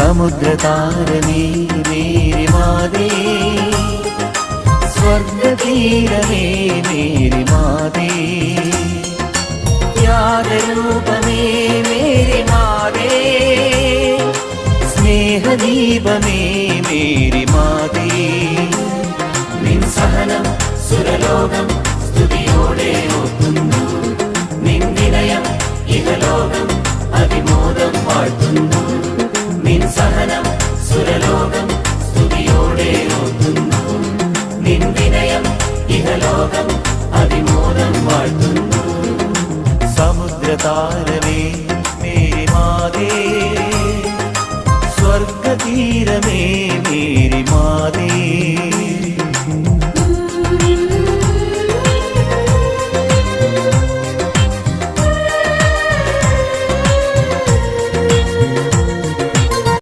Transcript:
സമുദ്രതാരമേ Mary മാതേ, സ്വർഗതീരമേ Mary മാതേ, ത്യാഗരൂപമേ Mary മാതേ, സ്നേഹദീപമേ Mary മാതേ, നിൻ സഹനം സുരലോകം സ്തുതിയോടെ ഓർക്കുന്നു, നിൻ വിനയം ഇഹലോകം അതിമോദം വാഴ്ത്തുന്നു, നിൻ സഹനം സുരലോകം സ്തുതിയോടെ ഓർക്കുന്നു, നിൻ വിനയം ഇഹലോകം അതിമോദം വാഴ്ത്തുന്നു. സമുദ്രതാരമേ മേരി മാതേ, സ്വർഗതീരമേ മേരി മാതേ.